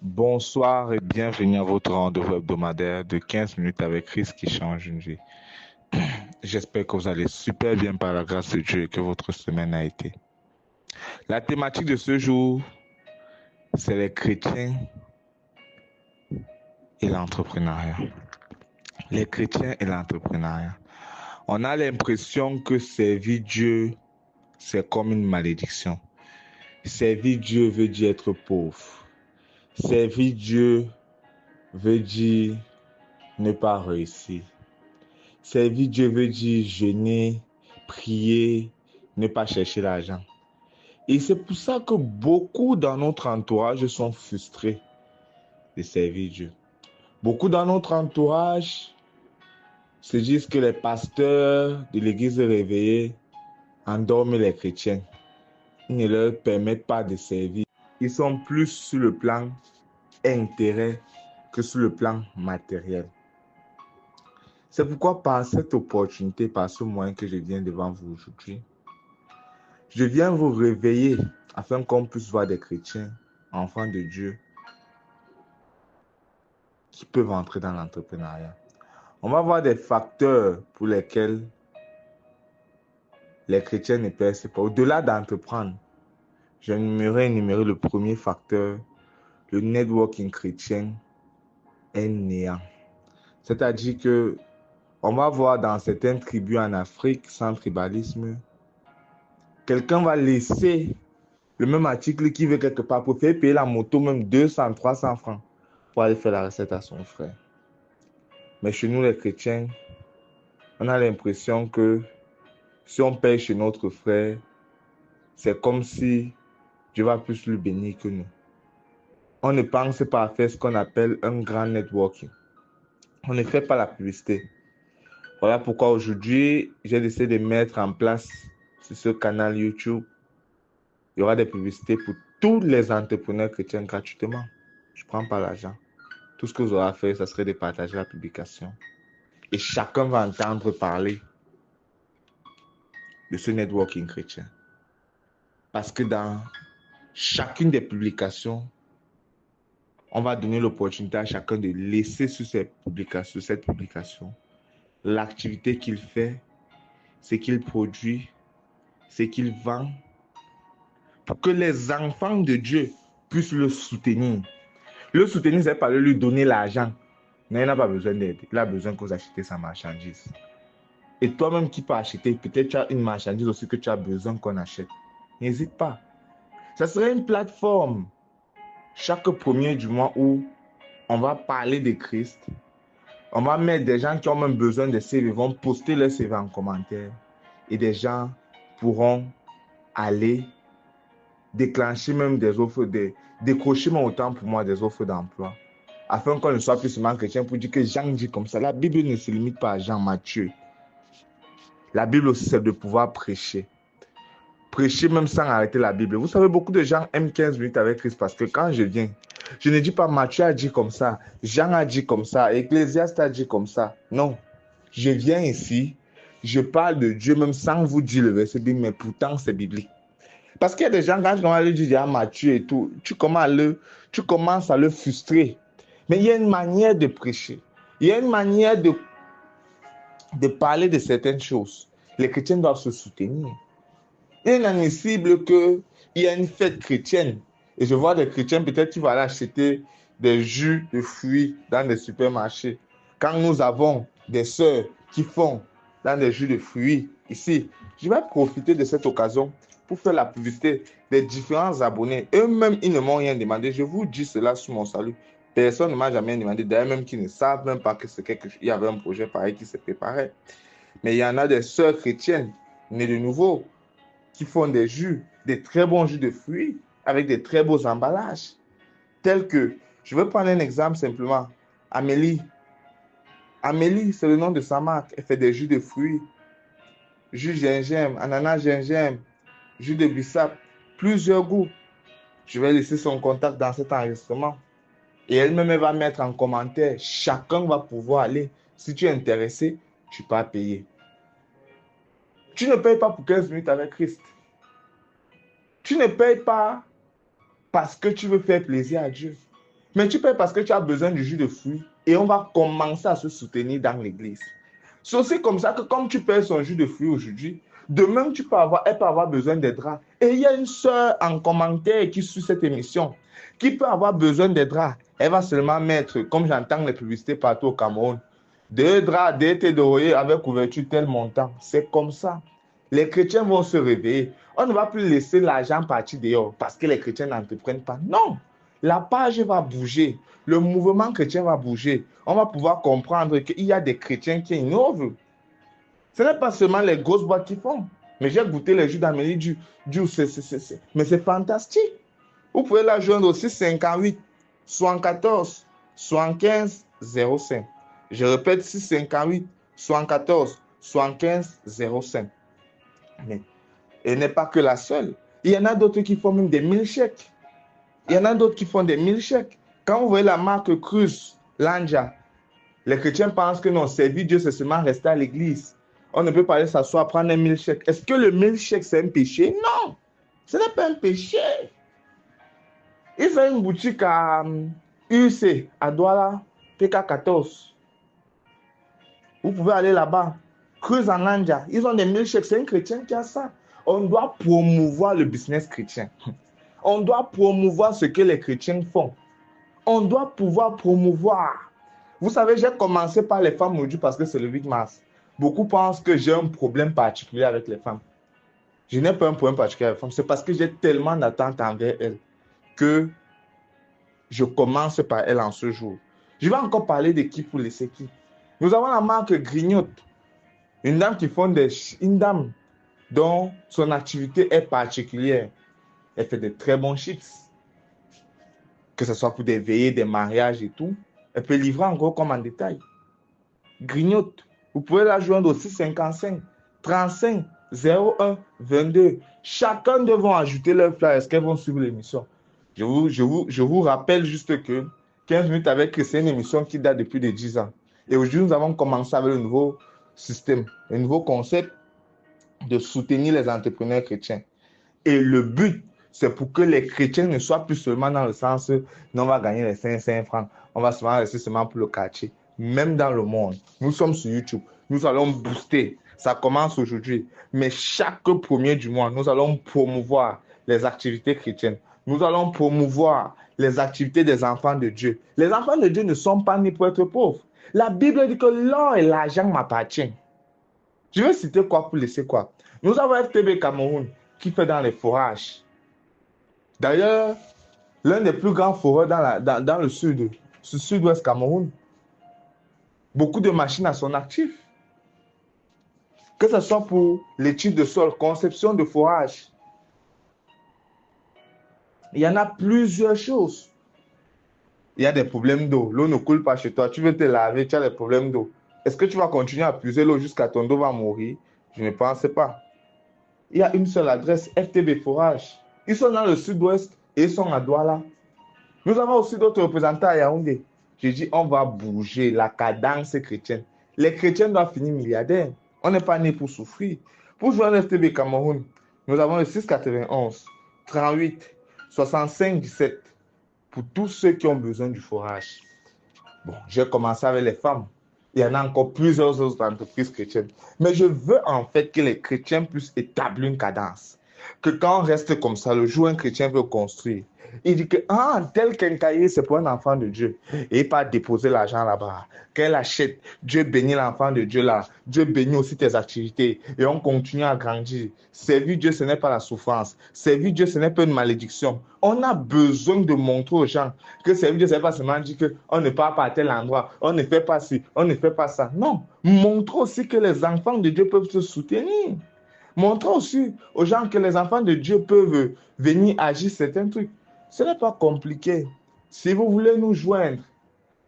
Bonsoir et bienvenue à votre rendez-vous hebdomadaire de 15 minutes avec Chris qui change une vie. J'espère que vous allez super bien par la grâce de Dieu et que votre semaine a été. La thématique de ce jour, c'est les chrétiens et l'entrepreneuriat. Les chrétiens et l'entrepreneuriat. On a l'impression que servir Dieu, c'est comme une malédiction. Servir Dieu veut dire être pauvre. Servir Dieu veut dire ne pas réussir. Servir Dieu veut dire jeûner, prier, ne pas chercher l'argent. Et c'est pour ça que beaucoup dans notre entourage sont frustrés de servir Dieu. Beaucoup dans notre entourage se disent que les pasteurs de l'église réveillée endorment les chrétiens. Ils ne leur permettent pas de servir. Ils sont plus sur le plan intérêt que sur le plan matériel. C'est pourquoi par cette opportunité, par ce moyen que je viens devant vous aujourd'hui, je viens vous réveiller afin qu'on puisse voir des chrétiens, enfants de Dieu, qui peuvent entrer dans l'entrepreneuriat. On va voir des facteurs pour lesquels les chrétiens ne percent pas. Au-delà d'entreprendre, j'aimerais énumérer le premier facteur, le networking chrétien est néant. C'est-à-dire que on va voir dans certaines tribus en Afrique, sans tribalisme, quelqu'un va laisser le même article qu'il veut quelque part pour faire payer la moto même 200, 300 francs pour aller faire la recette à son frère. Mais chez nous, les chrétiens, on a l'impression que si on paye chez notre frère, c'est comme si Dieu va plus le bénir que nous. On ne pense pas à faire ce qu'on appelle un grand networking. On ne fait pas la publicité. Voilà pourquoi aujourd'hui, j'ai décidé de mettre en place sur ce canal YouTube, il y aura des publicités pour tous les entrepreneurs chrétiens gratuitement. Je ne prends pas l'argent. Tout ce que vous aurez à faire, ce serait de partager la publication. Et chacun va entendre parler de ce networking chrétien. Parce que dans chacune des publications, on va donner l'opportunité à chacun de laisser sur cette publication, l'activité qu'il fait, ce qu'il produit, ce qu'il vend, pour que les enfants de Dieu puissent le soutenir. Le soutenir, c'est pas lui donner l'argent. Mais il n'a pas besoin d'aide. Il a besoin que vous achetez sa marchandise. Et toi-même qui peux acheter, peut-être tu as une marchandise aussi que tu as besoin qu'on achète. N'hésite pas. Ça serait une plateforme chaque premier du mois où on va parler de Christ. On va mettre des gens qui ont même besoin de CV, vont poster leur CV en commentaire. Et des gens pourront aller déclencher même des offres, décrocher même autant pour moi des offres d'emploi. Afin qu'on ne soit plus seulement chrétien pour dire que Jean dit comme ça. La Bible ne se limite pas à Jean, Matthieu. La Bible aussi, c'est de pouvoir prêcher. Prêcher même sans arrêter la Bible. Vous savez, beaucoup de gens aiment 15 minutes avec Christ parce que quand je viens, je ne dis pas Matthieu a dit comme ça, Jean a dit comme ça, Ecclésiaste a dit comme ça. Non. Je viens ici, je parle de Dieu même sans vous dire le verset biblique, mais pourtant c'est biblique. Parce qu'il y a des gens, quand on lui dit à Matthieu et tout, tu commences à le frustrer. Mais il y a une manière de prêcher. Il y a une manière de parler de certaines choses. Les chrétiens doivent se soutenir. Il est inadmissible qu'il y ait une fête chrétienne. Et je vois des chrétiens, peut-être tu vas aller acheter des jus de fruits dans des supermarchés. Quand nous avons des sœurs qui font dans des jus de fruits ici, je vais profiter de cette occasion pour faire la publicité des différents abonnés. Eux-mêmes, ils ne m'ont rien demandé. Je vous dis cela sous mon salut. Personne ne m'a jamais demandé. D'ailleurs, même qui ne savent même pas que c'est quelque chose. Il y avait un projet pareil qui se préparait. Mais il y en a des sœurs chrétiennes, nées de nouveau, qui font des jus, des très bons jus de fruits, avec des très beaux emballages. Tels que, je vais prendre un exemple simplement. Amélie. Amélie, c'est le nom de sa marque. Elle fait des jus de fruits. Jus gingembre, ananas gingembre, jus de bissap, plusieurs goûts. Je vais laisser son contact dans cet enregistrement. Et elle-même, elle va mettre en commentaire. Chacun va pouvoir aller. Si tu es intéressé, tu peux payer. Tu ne payes pas pour 15 minutes avec Christ. Tu ne payes pas parce que tu veux faire plaisir à Dieu. Mais tu payes parce que tu as besoin du jus de fruits et on va commencer à se soutenir dans l'église. C'est aussi comme ça que comme tu payes son jus de fruits aujourd'hui, demain elle peut avoir besoin des draps. Et il y a une sœur en commentaire qui suit cette émission qui peut avoir besoin des draps. Elle va seulement mettre, comme j'entends les publicités partout au Cameroun, 2 draps, 2 thés d'oreiller avec couverture tel montant. C'est comme ça. Les chrétiens vont se réveiller. On ne va plus laisser l'argent partir dehors parce que les chrétiens n'entreprennent pas. Non, la page va bouger. Le mouvement chrétien va bouger. On va pouvoir comprendre qu'il y a des chrétiens qui innovent. Ce n'est pas seulement les grosses boîtes qui font. Mais j'ai goûté les jus d'Amélie mais c'est fantastique. Vous pouvez la joindre aussi 58 74 75 05. Je répète 658 74 75 05. Mais elle n'est pas que la seule. Il y en a d'autres qui font même des milkshakes. Il y en a d'autres qui font des milkshakes. Quand vous voyez la marque Cruz, Lanja, les chrétiens pensent que non, servir Dieu, c'est seulement rester à l'église. On ne peut pas aller s'asseoir, prendre un milkshake. Est-ce que le milkshake, c'est un péché? Non, ce n'est pas un péché. Il fait une boutique à UC, à Douala, PK14. Vous pouvez aller là-bas. Cruz en Lanja, ils ont des milkshakes. C'est un chrétien qui a ça. On doit promouvoir le business chrétien. On doit promouvoir ce que les chrétiens font. On doit pouvoir promouvoir. Vous savez, j'ai commencé par les femmes aujourd'hui parce que c'est le 8 mars. Beaucoup pensent que j'ai un problème particulier avec les femmes. Je n'ai pas un problème particulier avec les femmes. C'est parce que j'ai tellement d'attentes envers elles que je commence par elles en ce jour. Je vais encore parler de qui pour laisser qui. Nous avons la marque Grignotte. Une dame dont son activité est particulière. Elle fait de très bons chips. Que ce soit pour des veillées, des mariages et tout. Elle peut livrer en gros comme en détail. Grignotte. Vous pouvez la joindre aussi 55 35 01 22. Chacun devant ajouter leur flyer. Est-ce qu'elles vont suivre l'émission? Je vous rappelle juste que 15 minutes avec Christ, c'est une émission qui date depuis de 10 ans. Et aujourd'hui, nous avons commencé avec le nouveau système, le nouveau concept de soutenir les entrepreneurs chrétiens. Et le but, c'est pour que les chrétiens ne soient plus seulement dans le sens, non, on va gagner les 5 francs, on va seulement rester seulement pour le quartier. Même dans le monde, nous sommes sur YouTube, nous allons booster. Ça commence aujourd'hui. Mais chaque premier du mois, nous allons promouvoir les activités chrétiennes. Nous allons promouvoir les activités des enfants de Dieu. Les enfants de Dieu ne sont pas nés pour être pauvres. La Bible dit que l'or et l'argent m'appartiennent. Je vais citer quoi pour laisser quoi. Nous avons FTB Cameroun qui fait dans les forages. D'ailleurs, l'un des plus grands foreurs dans le sud-ouest Cameroun. Beaucoup de machines à son actif. Que ce soit pour l'étude de sol, conception de forage. Il y en a plusieurs choses. Il y a des problèmes d'eau. L'eau ne coule pas chez toi. Tu veux te laver, tu as des problèmes d'eau. Est-ce que tu vas continuer à puiser l'eau jusqu'à ton dos va mourir? Je ne pense pas. Il y a une seule adresse, FTB Forage. Ils sont dans le sud-ouest et ils sont à Douala. Nous avons aussi d'autres représentants à Yaoundé. J'ai dit, on va bouger la cadence chrétienne. Les chrétiens doivent finir milliardaires. On n'est pas né pour souffrir. Pour joindre FTB Cameroun, nous avons le 691 38 65 17 pour tous ceux qui ont besoin du forage. Bon, j'ai commencé avec les femmes. Il y en a encore plusieurs autres entreprises chrétiennes. Mais je veux en fait que les chrétiens puissent établir une cadence. Que quand on reste comme ça, le jour où un chrétien veut construire, il dit que tel quincaillerie, c'est pour un enfant de Dieu. Et il part déposer l'argent là-bas. Qu'elle achète, Dieu bénit l'enfant de Dieu là. Dieu bénit aussi tes activités. Et on continue à grandir. Servir Dieu, ce n'est pas la souffrance. Servir Dieu, ce n'est pas une malédiction. On a besoin de montrer aux gens que servir Dieu, ce n'est pas seulement dire qu'on ne part pas à tel endroit, on ne fait pas ci, on ne fait pas ça. Non, montre aussi que les enfants de Dieu peuvent se soutenir. Montre aussi aux gens que les enfants de Dieu peuvent venir agir certains trucs. Ce n'est pas compliqué. Si vous voulez nous joindre,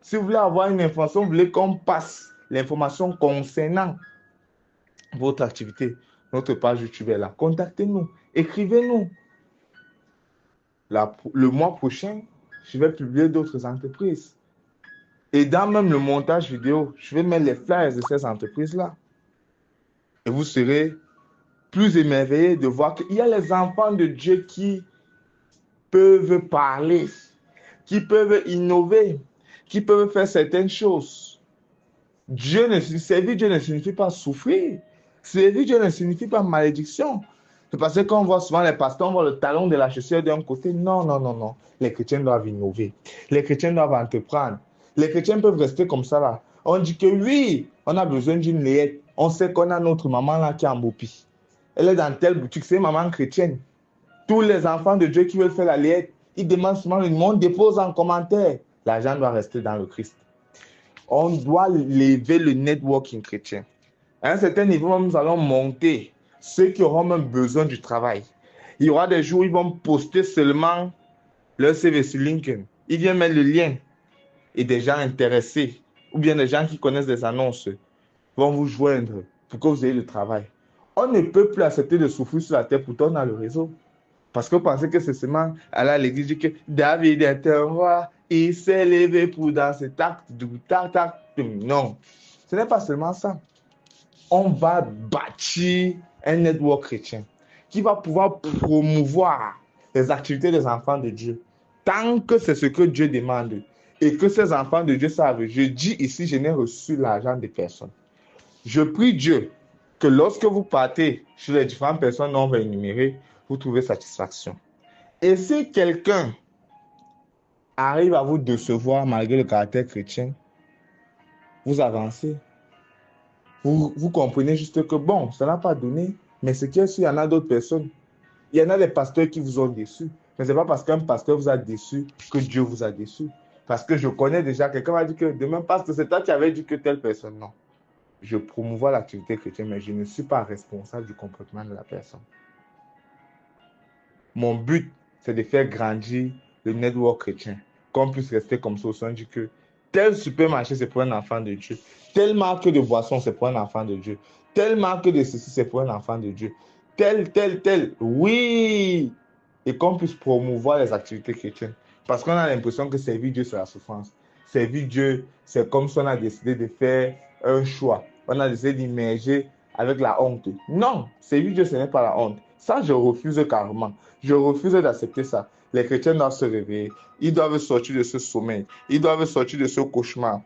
si vous voulez avoir une information, vous voulez qu'on passe l'information concernant votre activité, notre page YouTube est là. Contactez-nous, écrivez-nous. Le mois prochain, je vais publier d'autres entreprises. Et dans même le montage vidéo, je vais mettre les flyers de ces entreprises-là. Et vous serez plus émerveillés de voir qu'il y a les enfants de Dieu qui peuvent parler, qui peuvent innover, qui peuvent faire certaines choses. Servir Dieu ne signifie pas souffrir. Servir Dieu ne signifie pas malédiction. C'est parce qu'on voit souvent les pasteurs, on voit le talon de la chaussure d'un côté. Non, non, non, non. Les chrétiens doivent innover. Les chrétiens doivent entreprendre. Les chrétiens peuvent rester comme ça là. On dit que oui, on a besoin d'une layette. On sait qu'on a notre maman là qui est en Bopi. Elle est dans telle boutique, c'est une maman chrétienne. Tous les enfants de Dieu qui veulent faire la layette, ils demandent souvent le nom, dépose en commentaire. L'argent doit rester dans le Christ. On doit lever le networking chrétien. À un certain niveau, nous allons monter ceux qui auront même besoin du travail. Il y aura des jours où ils vont poster seulement leur CV sur LinkedIn. Ils viennent mettre le lien et des gens intéressés ou bien des gens qui connaissent des annonces vont vous joindre pour que vous ayez le travail. On ne peut plus accepter de souffrir sur la terre, pourtant on a le réseau. Parce que vous pensez que c'est seulement aller à l'église dit que David est un roi, il s'est levé pour danser tac, tac, tac. Non, ce n'est pas seulement ça. On va bâtir un network chrétien qui va pouvoir promouvoir les activités des enfants de Dieu. Tant que c'est ce que Dieu demande et que ces enfants de Dieu savent, je dis ici, je n'ai reçu l'argent de personne. Je prie Dieu que lorsque vous partez sur les différentes personnes dont on va énumérer, vous trouvez satisfaction. Et si quelqu'un arrive à vous décevoir malgré le caractère chrétien, vous avancez. Vous comprenez juste que bon, ça n'a pas donné, mais c'est qu'il y en a d'autres personnes. Il y en a des pasteurs qui vous ont déçu. Mais ce n'est pas parce qu'un pasteur vous a déçu que Dieu vous a déçu. Parce que je connais déjà, quelqu'un m'a dit que demain, parce que c'est toi qui avais dit que telle personne, non. Je promouvois l'activité chrétienne, mais je ne suis pas responsable du comportement de la personne. Mon but, c'est de faire grandir le network chrétien. Qu'on puisse rester comme ça. On dit que tel supermarché, c'est pour un enfant de Dieu. Telle marque de boisson, c'est pour un enfant de Dieu. Telle marque de ceci, c'est pour un enfant de Dieu. Tel. Oui! Et qu'on puisse promouvoir les activités chrétiennes. Parce qu'on a l'impression que servir Dieu, c'est la souffrance. Servir Dieu, c'est comme si on a décidé de faire un choix. On a décidé d'immerger avec la honte. Non, servir Dieu, ce n'est pas la honte. Ça, je refuse carrément. Je refuse d'accepter ça. Les chrétiens doivent se réveiller. Ils doivent sortir de ce sommeil. Ils doivent sortir de ce cauchemar.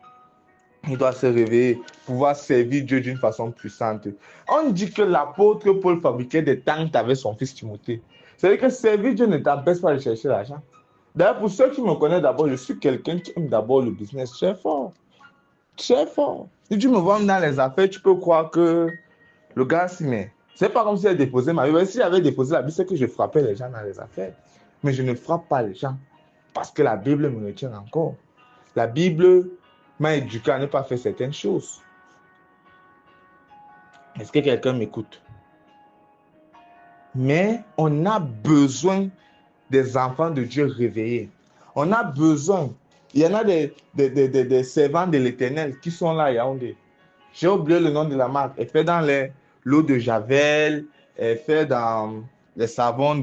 Ils doivent se réveiller, pouvoir servir Dieu d'une façon puissante. On dit que l'apôtre Paul fabriquait des tentes avec son fils Timothée. C'est-à-dire que servir Dieu ne t'empêche pas de chercher l'argent. D'ailleurs, pour ceux qui me connaissent d'abord, je suis quelqu'un qui aime d'abord le business. Très fort. Très fort. Si tu me vois dans les affaires, tu peux croire que le gars s'y met. C'est pas comme si j'avais déposé ma vie. Si j'avais déposé la Bible, c'est que je frappais les gens dans les affaires. Mais je ne frappe pas les gens parce que la Bible me retient encore. La Bible m'a éduqué à ne pas faire certaines choses. Est-ce que quelqu'un m'écoute? Mais on a besoin des enfants de Dieu réveillés. On a besoin. Il y en a des servants de l'Éternel qui sont là à Yaoundé. J'ai oublié le nom de la marque. Elle fait dans l'eau de Javel, elle fait dans les savons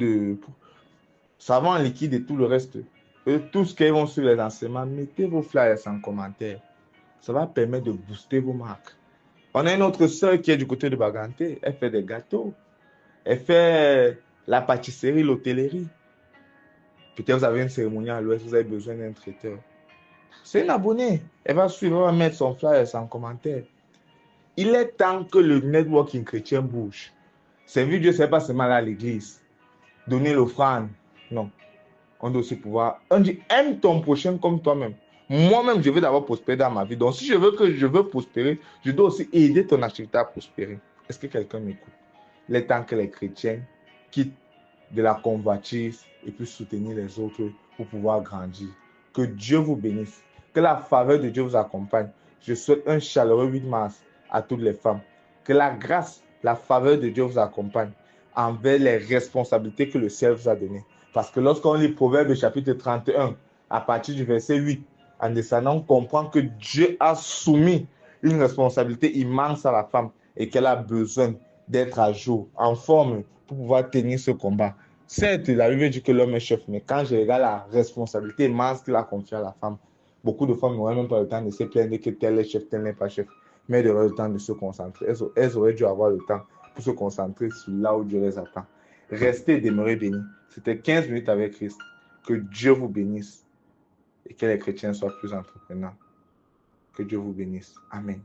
en liquide et tout le reste. Et tout ce qui vont sur les enseignements, mettez vos flyers en commentaire. Ça va permettre de booster vos marques. On a une autre sœur qui est du côté de Baganté. Elle fait des gâteaux. Elle fait la pâtisserie, l'hôtellerie. Peut-être vous avez une cérémonie à l'ouest, vous avez besoin d'un traiteur. C'est une abonnée. Elle va suivre, elle va mettre son flyer en commentaire. Il est temps que le networking chrétien bouge. Servir Dieu, ce n'est pas seulement aller à l'église. Donner l'offrande. Non. On doit aussi pouvoir. On dit, aime ton prochain comme toi-même. Moi-même, je veux d'abord prospérer dans ma vie. Donc, si je veux prospérer, je dois aussi aider ton activité à prospérer. Est-ce que quelqu'un m'écoute? Il est temps que les chrétiens quittent de la convoitise et puissent soutenir les autres pour pouvoir grandir. Que Dieu vous bénisse. Que la faveur de Dieu vous accompagne. Je souhaite un chaleureux 8 mars à toutes les femmes. Que la grâce, la faveur de Dieu vous accompagne envers les responsabilités que le ciel vous a données. Parce que lorsqu'on lit Proverbe chapitre 31, à partir du verset 8, en descendant, on comprend que Dieu a soumis une responsabilité immense à la femme et qu'elle a besoin d'être à jour, en forme, pour pouvoir tenir ce combat. Certes, la Bible dit que l'homme est chef, mais quand je regarde la responsabilité immense qu'il a confiée à la femme, beaucoup de femmes n'auraient même pas le temps de se plaindre que tel est chef, tel n'est pas chef, mais elles auraient le temps de se concentrer. Elles auraient dû avoir le temps pour se concentrer sur là où Dieu les attend. Restez et demeurez bénis. C'était 15 minutes avec Christ. Que Dieu vous bénisse. et que les chrétiens soient plus entreprenants. Que Dieu vous bénisse. Amen.